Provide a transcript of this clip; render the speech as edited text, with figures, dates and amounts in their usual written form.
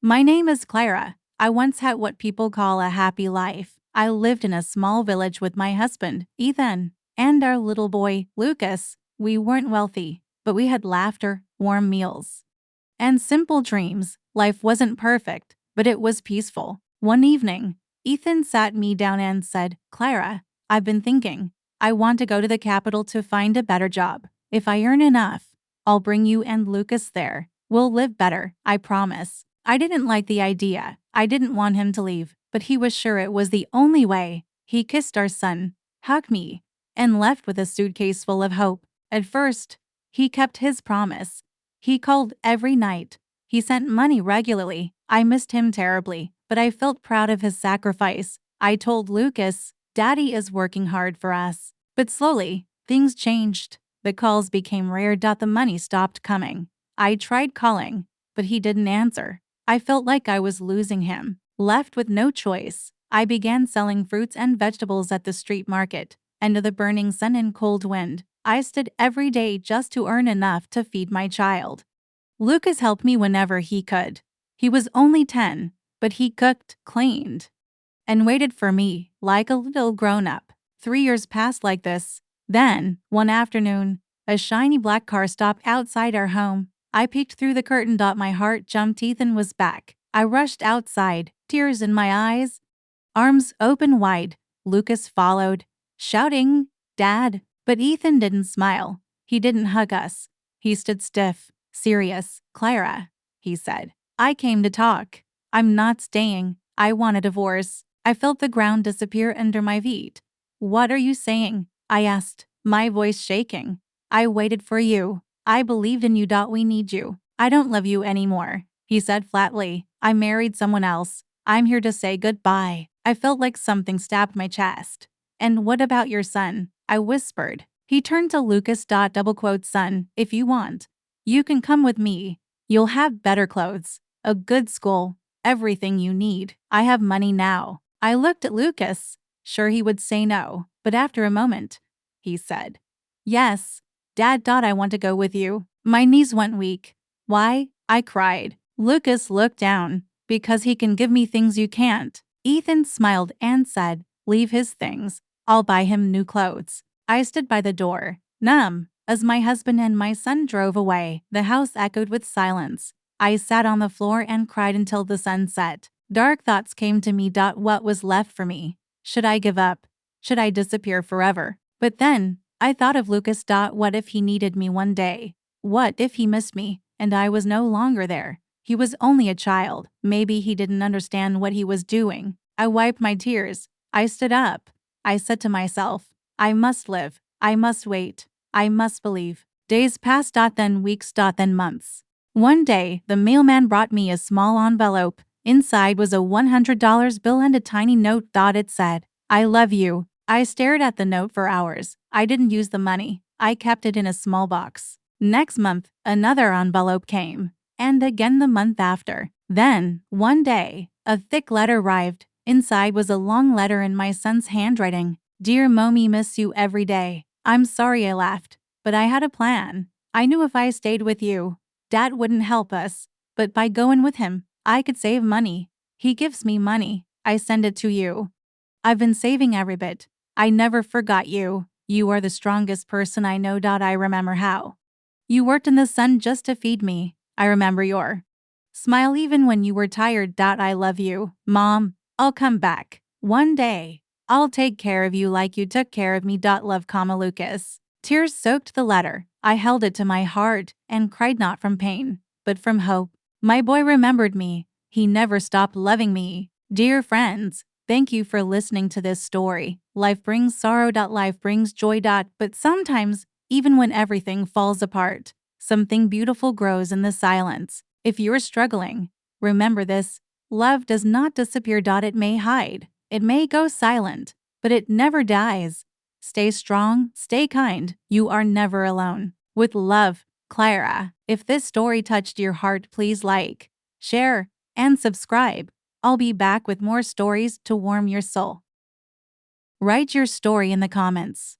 My name is Clara. I once had what people call a happy life. I lived in a small village with my husband, Ethan, and our little boy, Lucas. We weren't wealthy, but we had laughter, warm meals, and simple dreams. Life wasn't perfect, but it was peaceful. One evening, Ethan sat me down and said, "Clara, I've been thinking. I want to go to the capital to find a better job. If I earn enough, I'll bring you and Lucas there. We'll live better, I promise." I didn't like the idea. I didn't want him to leave, but he was sure it was the only way. He kissed our son, hugged me, and left with a suitcase full of hope. At first, he kept his promise. He called every night. He sent money regularly. I missed him terribly, but I felt proud of his sacrifice. I told Lucas, "Daddy is working hard for us." But slowly, things changed. The calls became rare. The money stopped coming. I tried calling, but he didn't answer. I felt like I was losing him. Left with no choice, I began selling fruits and vegetables at the street market. Under the burning sun and cold wind, I stood every day just to earn enough to feed my child. Lucas helped me whenever he could. He was only 10, but he cooked, cleaned, and waited for me like a little grown-up. 3 years passed like this. Then, one afternoon, a shiny black car stopped outside our home. I peeked through the curtain. My heart jumped. Ethan was back. I rushed outside, tears in my eyes, arms open wide. Lucas followed, shouting, "Dad!" But Ethan didn't smile. He didn't hug us. He stood stiff, serious. "Clara," he said, "I came to talk. I'm not staying. I want a divorce." I felt the ground disappear under my feet. "What are you saying?" I asked, my voice shaking. "I waited for you. I believed in you. We need you. I don't love you anymore," he said flatly. "I married someone else. I'm here to say goodbye." I felt like something stabbed my chest. "And what about your son?" I whispered. He turned to Lucas. "Son, if you want, you can come with me. You'll have better clothes, a good school, everything you need. I have money now." I looked at Lucas, sure he would say no, but after a moment, he said, "Yes, Dad. I want to go with you." My knees went weak. "Why?" I cried. Lucas looked down. "Because he can give me things you can't." Ethan smiled and said, "Leave his things. I'll buy him new clothes." I stood by the door, numb, as my husband and my son drove away. The house echoed with silence. I sat on the floor and cried until the sun set. Dark thoughts came to me. What was left for me? Should I give up? Should I disappear forever? But then, I thought of Lucas. What if he needed me one day? What if he missed me, and I was no longer there? He was only a child. Maybe he didn't understand what he was doing. I wiped my tears. I stood up. I said to myself, I must live. I must wait. I must believe. Days passed. Then weeks. Then months. One day, the mailman brought me a small envelope. Inside was a $100 bill and a tiny note. It said, "I love you." I stared at the note for hours. I didn't use the money. I kept it in a small box. Next month, another envelope came, and again the month after. Then, one day, a thick letter arrived. Inside was a long letter in my son's handwriting. "Dear Mommy, miss you every day." I'm sorry, I laughed, but I had a plan. I knew if I stayed with you, Dad wouldn't help us, but by going with him, I could save money. He gives me money. I send it to you. I've been saving every bit. I never forgot you. You are the strongest person I know. I remember how you worked in the sun just to feed me. I remember your smile even when you were tired. I love you, Mom. I'll come back. One day, I'll take care of you like you took care of me. Love, Lucas. Tears soaked the letter. I held it to my heart and cried, not from pain, but from hope. My boy remembered me. He never stopped loving me. Dear friends, thank you for listening to this story. Life brings sorrow. Life brings joy. But sometimes, even when everything falls apart, something beautiful grows in the silence. If you're struggling, remember this. Love does not disappear. It may hide. It may go silent, but it never dies. Stay strong, stay kind. You are never alone. With love, Clara. If this story touched your heart, please like, share, and subscribe. I'll be back with more stories to warm your soul. Write your story in the comments.